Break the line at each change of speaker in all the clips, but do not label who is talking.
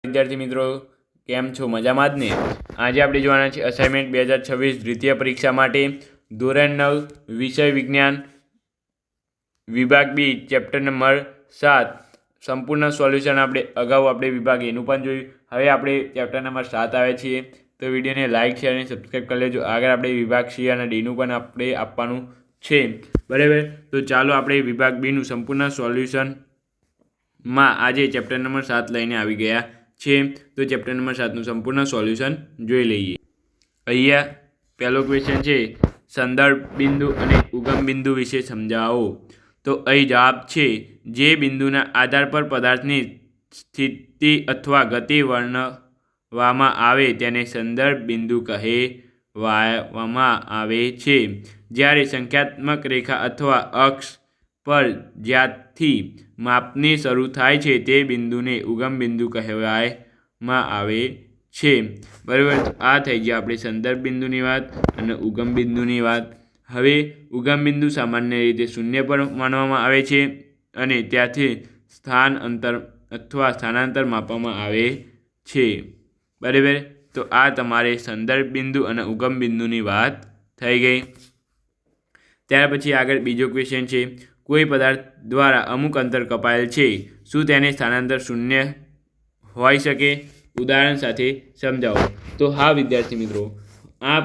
વિદ્યાર્થી મિત્રો, કેમ છો? મજામાં જ ને? આજે આપણે જોવાના છે અસાઇનમેન્ટ 2026 દ્વિતીય પરીક્ષા માટે ધોરણ 9 વિષય વિજ્ઞાન વિભાગ બી ચેપ્ટર નંબર 7 સંપૂર્ણ સોલ્યુશન. આપણે વિભાગ એનું પણ જોયું. હવે આપણે ચેપ્ટર નંબર 7 આવે છીએ, તો વિડીયોને લાઇક શેર અને સબસ્ક્રાઈબ કરી લેજો. આગળ આપણે વિભાગ સી અને ડીનું પણ આપણે આપવાનું છે, બરાબર. તો ચાલો આપણે વિભાગ બીનું સંપૂર્ણ સોલ્યુશનમાં આજે ચેપ્ટર નંબર 7 લઈને આવી ગયા છે. તો ચેપ્ટર નંબર 7નું સંપૂર્ણ સોલ્યુશન જોઈ લઈએ. અહીંયા પહેલો ક્વેશ્ચન છે, સંદર્ભ બિંદુ અને ઉગમ બિંદુ વિશે સમજાવો. તો અહીં જવાબ છે, જે બિંદુના આધાર પર પદાર્થની સ્થિતિ અથવા ગતિ વર્ણવવામાં આવે તેને સંદર્ભ બિંદુ કહેવામાં આવે છે. જ્યારે સંખ્યાત્મક રેખા અથવા અક્ષ પર જ્યાંથી માપની શરૂ થાય છે તે બિંદુને ઉગમ બિંદુ કહેવામાં આવે છે, બરાબર. આ થઈ ગયા આપણે સંદર્ભ બિંદુની વાત અને ઉગમ બિંદુની વાત. હવે ઉગમ બિંદુ સામાન્ય રીતે શૂન્ય પર માનવામાં આવે છે અને ત્યાંથી સ્થાન અંતર અથવા સ્થાનાંતર માપવામાં આવે છે, બરાબર. તો આ તમારે સંદર્ભ બિંદુ અને ઉગમ બિંદુની વાત થઈ ગઈ. ત્યાર પછી આગળ બીજો ક્વેશ્ચન છે, કોઈ પદાર્થ દ્વારા અમુક અંતર કપાયેલ છે, શું તેને સ્થાનાંતર શૂન્ય હોઈ શકે? ઉદાહરણ સાથે સમજાવો. તો હા વિદ્યાર્થી મિત્રો, આ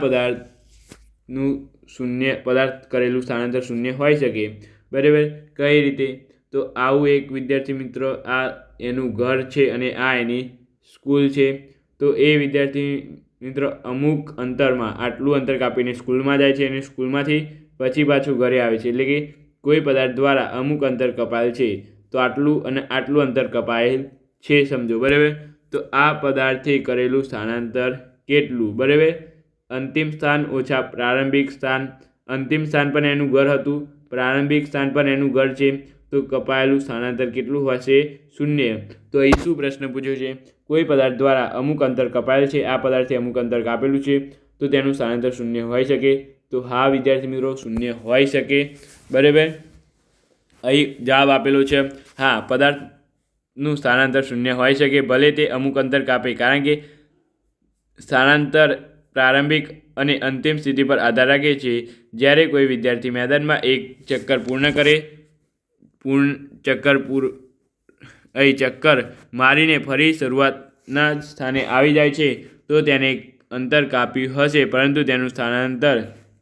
પદાર્થ કરેલું સ્થાનાંતર શૂન્ય હોઈ શકે, બરાબર. કઈ રીતે? તો આવું એક વિદ્યાર્થી મિત્રો, આ એનું ઘર છે અને આ એની સ્કૂલ છે. તો એ વિદ્યાર્થી મિત્રો અમુક અંતરમાં આટલું અંતર કાપીને સ્કૂલમાં જાય છે અને સ્કૂલમાંથી પછી પાછું ઘરે આવે છે. એટલે કે કોઈ પદાર્થ દ્વારા અમુક અંતર કપાયેલ છે, તો આટલું અને આટલું અંતર કપાયેલ છે, સમજો, બરાબર. તો આ પદાર્થે કરેલું સ્થાનાંતર કેટલું, બરાબર? અંતિમ સ્થાન ઓછા પ્રારંભિક સ્થાન. અંતિમ સ્થાન પણ એનું ઘર હતું, પ્રારંભિક સ્થાન પણ એનું ઘર છે, તો કપાયેલું સ્થાનાંતર કેટલું હશે? શૂન્ય. તો અહીં શું પ્રશ્ન પૂછ્યો છે? કોઈ પદાર્થ દ્વારા અમુક અંતર કપાયેલ છે, આ પદાર્થે અમુક અંતર કાપેલું છે, તો તેનું સ્થાનાંતર શૂન્ય હોઈ શકે? તો હા વિદ્યાર્થી મિત્રો, શૂન્ય હોઈ શકે, બરાબર. અહીં જવાબ આપેલો છે હા, પદાર્થનું સ્થાનાંતર શૂન્ય હોઈ શકે, ભલે તે અમુક અંતર કાપે, કારણ કે સ્થાનાંતર પ્રારંભિક અને અંતિમ સ્થિતિ પર આધાર રાખે છે. જ્યારે કોઈ વિદ્યાર્થી મેદાનમાં એક ચક્કર મારીને ફરી શરૂઆતના સ્થાને આવી જાય છે, તો તેને અંતર કાપ્યું હશે, પરંતુ તેનું સ્થાનાંતર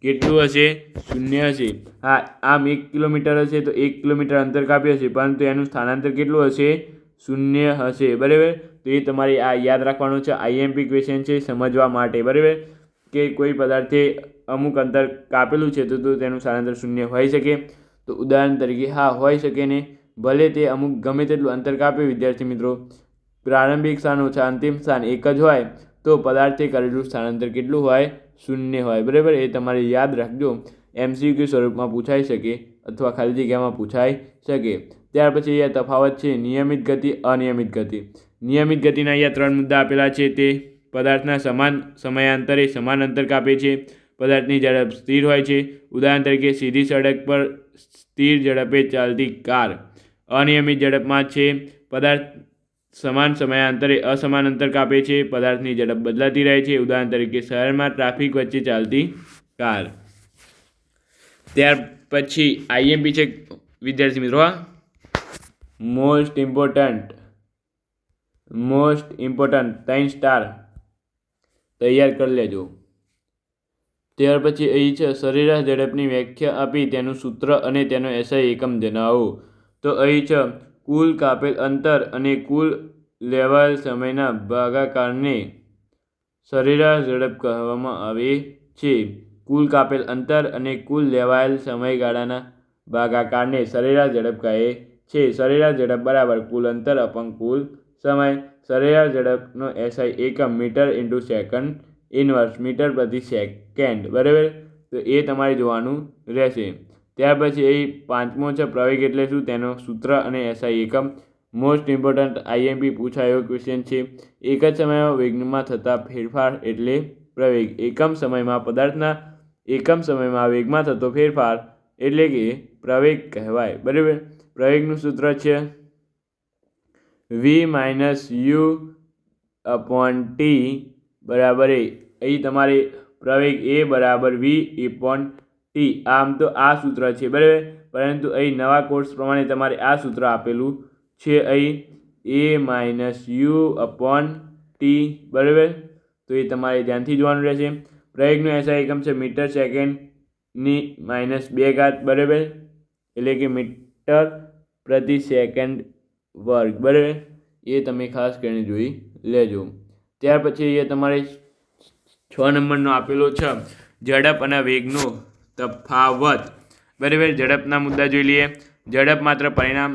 કેટલું હશે? શૂન્ય હશે. હા, આમ 1 કિલોમીટર હશે તો 1 કિલોમીટર અંતર કાપ્યું હશે, પરંતુ એનું સ્થાનાંતર કેટલું હશે? શૂન્ય હશે, બરાબર. તો એ તમારે આ યાદ રાખવાનું છે. આઈએમપી ક્વેશ્ચન છે સમજવા માટે, બરાબર, કે કોઈ પદાર્થે અમુક અંતર કાપેલું છે તો તેનું સ્થાનાંતર શૂન્ય હોઈ શકે. તો ઉદાહરણ તરીકે હા, હોઈ શકે ને, ભલે તે અમુક ગમે તેટલું અંતર કાપે વિદ્યાર્થી મિત્રો, પ્રારંભિક સ્થાન ઓછા અંતિમ સ્થાન એક જ હોય, તો પદાર્થે કરેલું સ્થાનાંતર કેટલું હોય? શૂન્ય હોય, બરાબર. એ તમારે યાદ રાખજો. MCQ સ્વરૂપમાં પૂછાઈ શકે અથવા ખાલી જગ્યામાં પૂછાઈ શકે. ત્યાર પછી અહીંયા તફાવત છે નિયમિત ગતિ, અનિયમિત ગતિ. નિયમિત ગતિના અહીંયા 3 મુદ્દા આપેલા છે. તે પદાર્થના સમાન સમયાંતરે સમાન અંતર કાપે છે. પદાર્થની ઝડપ સ્થિર હોય છે. ઉદાહરણ તરીકે સીધી સડક પર સ્થિર ઝડપે ચાલતી કાર. અનિયમિત ઝડપમાં છે. પદાર્થ સમાન સમયાંતરે અસમાન અંતર કાપે છે. પદાર્થની ઝડપ બદલાતી રહે છે. ઉદાહરણ તરીકે શહેરમાં ટ્રાફિક વચ્ચે ચાલતી કાર. ત્યાર પછી આઈએમપી છે વિદ્યાર્થી મિત્રો, મોસ્ટ ઇમ્પોર્ટન્ટ 3 સ્ટાર તૈયાર કરી લેજો. ત્યાર પછી અહીં છે સરેરાશ ઝડપની વ્યાખ્યા આપી તેનું સૂત્ર અને તેનો એસઆઈ એકમ જણાવો. તો અહીં છે કુલ કાપેલ અંતર અને કુલ લેવાયેલ સમયના ભાગાકારને સરેરાશ ઝડપ કહેવામાં આવે છે. કુલ કાપેલ અંતર અને કુલ લેવાયેલ સમયગાળાના ભાગાકારને સરેરાશ ઝડપ કહે છે. સરેરાશ ઝડપ બરાબર કુલ અંતર અપન કુલ સમય. સરેરાશ ઝડપનો એસઆઈ એકમ metre into second inverse, metre પ્રતિ સેકન્ડ, બરાબર. તો એ તમારે જોવાનું રહેશે. ત્યાર પછી અહીં 5મો છે પ્રવેગ એટલે શું, તેનો સૂત્ર અને એસઆઈ એકમ. મોસ્ટ ઇમ્પોર્ટન્ટ આઈએમપી પૂછાયો ક્વેશ્ચન છે. એક જ સમયમાં વેગમાં થતા ફેરફાર એટલે પ્રવેગ. એકમ સમયમાં વેગમાં થતો ફેરફાર એટલે કે પ્રવેગ કહેવાય, બરાબર. પ્રવેગનું સૂત્ર છે v - u अपॉन टी बराबर ए। અહીં તમારે પ્રવેગ એ બરાબર વી अपॉन टी આમ તો આ સૂત્ર છે બરાબર, પરંતુ અહીં નવા કોર્સ પ્રમાણે તમારે આ સૂત્ર આપેલું છે અહીં એ માઇનસ યુ अपॉन ટી બરાબર, તો એ તમારે ધ્યાનથી જોવાનું રહેશે। પ્રયોગનો એસઆઈ એકમ છે મીટર સેકન્ડની -2 બરાબર, એટલે કે મીટર પ્રતિ સેકન્ડ વર્ગ બરાબર, એ તમે ખાસ કરીને જોઈ લેજો। ત્યાર પછી એ તમારે 6 નંબરનો આપેલો છે ઝડપ અને વેગનો તફાવત બરાબર। ઝડપના મુદ્દા જોઈ લઈએ। ઝડપ માત્ર પરિણામ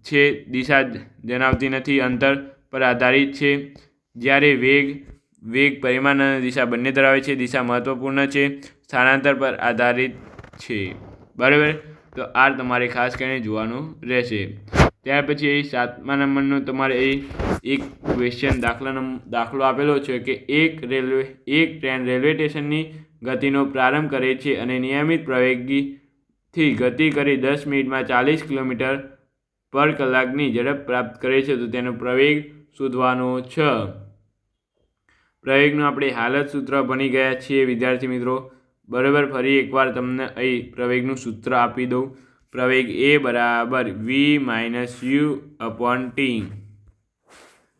છે, દિશા જણાવતી નથી, અંતર પર આધારિત છે, જ્યારે વેગ પરિમાણ અને દિશા બંને ધરાવે છે, દિશા મહત્વપૂર્ણ છે, સ્થાનાંતર પર આધારિત છે બરાબર। તો આ તમારે ખાસ કરીને જોવાનું રહેશે। ત્યાર પછી એ 7મા નંબરનો તમારે એક ક્વેશ્ચન દાખલો આપેલો છે કે એક ટ્રેન રેલવે સ્ટેશનની ગતિનો પ્રારંભ કરે છે અને નિયમિત પ્રવેગથી ગતિ કરી 10 મિનિટમાં 40 કિલોમીટર પર કલાકની ઝડપ પ્રાપ્ત કરે છે, તો તેનો પ્રવેગ શોધવાનો છે। પ્રવેગનું આપણે હાલત સૂત્ર ભણી ગયા છીએ વિદ્યાર્થી મિત્રો બરાબર। ફરી એકવાર તમને અહીં પ્રવેગનું સૂત્ર આપી દઉં। પ્રવેગ એ બરાબર વી માઇનસ યુ अपॉन ટી।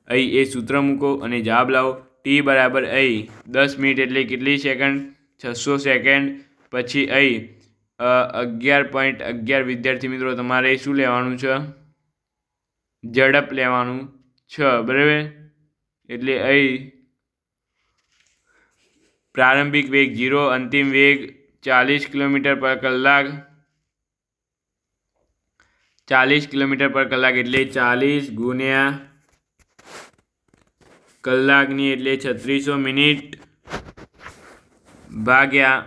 અહીં એ સૂત્ર મૂકો અને જવાબ લાવો। ટી બરાબર અહીં 10 મિનિટ એટલે કેટલી સેકન્ડ? 600 સેકન્ડ। પછી અહીં 11.11 વિદ્યાર્થી મિત્રો તમારે શું લેવાનું છે? ઝડપ લેવાનું છે બરાબર, એટલે અહીં પ્રારંભિક વેગ 0, અંતિમ વેગ 40 કિલોમીટર પર કલાક, 40 કિલોમીટર પર કલાક એટલે 40 ગુણ્યા કલાકની એટલે 3600 મિનિટ ભાગ્યા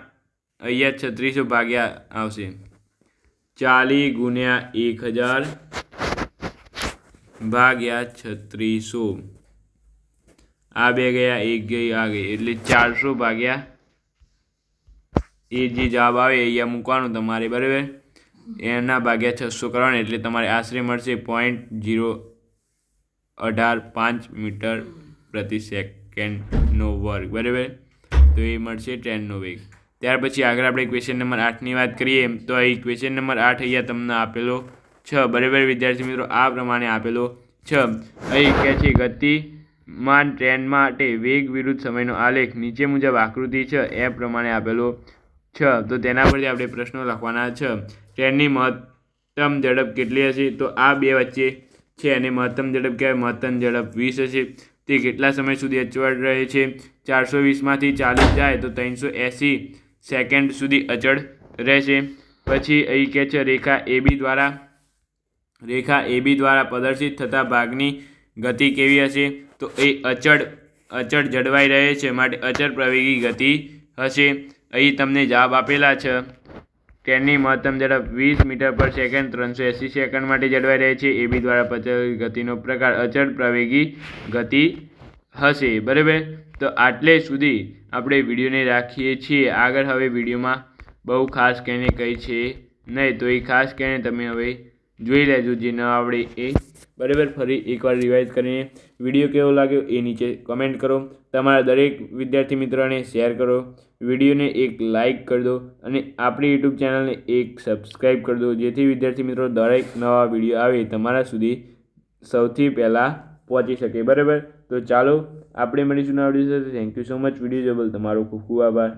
અહીંયા 3600 ભાગ્યા આવશે 40 ગુણ્યા 1000 ભાગ્યા 3600, આ બે ગયા એક ગઈ આ ગઈ એટલે 400 ભાગ્યા એ જે જવાબ આવે અહીંયા મૂકવાનું તમારે બરાબર, એના ભાગ્યા 600 કરવાનું એટલે તમારે આશરે મળશે 0.0885 મીટર પ્રતિ સેકન્ડનો વર્ગ બરાબર। તો એ મળશે ટ્રેનનો વેગ। ત્યાર પછી આગળ આપણે ક્વેશ્ચન નંબર 8ની વાત કરીએ તો અહીં ક્વેશ્ચન નંબર 8 અહીંયા તમને આપેલો છે બરાબર વિદ્યાર્થી મિત્રો, આ પ્રમાણે આપેલો છે। અહીં કહે છે ગતિમાન ટ્રેન માટે વેગ વિરુદ્ધ સમયનો આલેખ નીચે મુજબ આકૃતિ છે એ પ્રમાણે આપેલો છે, તો તેના પરથી આપણે પ્રશ્નો લખવાના છે। ટ્રેનની મહત્તમ ઝડપ કેટલી હશે? તો આ બે વચ્ચે છે અને મહત્તમ ઝડપ કહેવાય, મહત્તમ ઝડપ 20 હશે। તે કેટલા સમય સુધી અચળ રહે છે? 420માંથી 40 જાય તો 380 સેકન્ડ સુધી અચળ રહેશે। પછી અહીં કહે છે રેખા એબી દ્વારા પ્રદર્શિત થતા ભાગની ગતિ કેવી હશે? તો એ અચળ જળવાઈ રહે છે માટે અચળ પ્રવેગી ગતિ હશે। અહીં તમને જવાબ આપેલા છે। ટ્રેનની મહત્તમ ઝડપ 20 મીટર પર સેકન્ડ 380 સેકન્ડ માટે જળવાઈ રહે છે। એબી દ્વારા પ્રચલિત ગતિનો પ્રકાર અચળ પ્રવેગી ગતિ હશે બરાબર। તો આટલે સુધી આપણે વિડીયોને રાખીએ છીએ। આગળ હવે વિડીયોમાં બહુ ખાસ કરીને કંઈ છે નહીં, તો એ ખાસ કરીને તમે હવે જોઈ લેજો જે ન આવડે એ બરાબર। ફરી એકવાર રિવાઇઝ કરીને વિડીયો કેવો લાગ્યો એ નીચે કમેન્ટ કરો, તમારા દરેક વિદ્યાર્થી મિત્રોને શેર કરો, વિડીયોને એક લાઇક કરી દો અને આપણી યુટ્યુબ ચેનલને એક સબસ્ક્રાઈબ કરી દો, જેથી વિદ્યાર્થી મિત્રો દરેક નવા વિડીયો આવે તમારા સુધી સૌથી પહેલાં પહોંચી શકે બરાબર। તો ચાલો આપણે મળીશું નવા વિડીયો સાથે। Thank you so much video જોવા બદલ તમારો ખૂબ ખૂબ આભાર।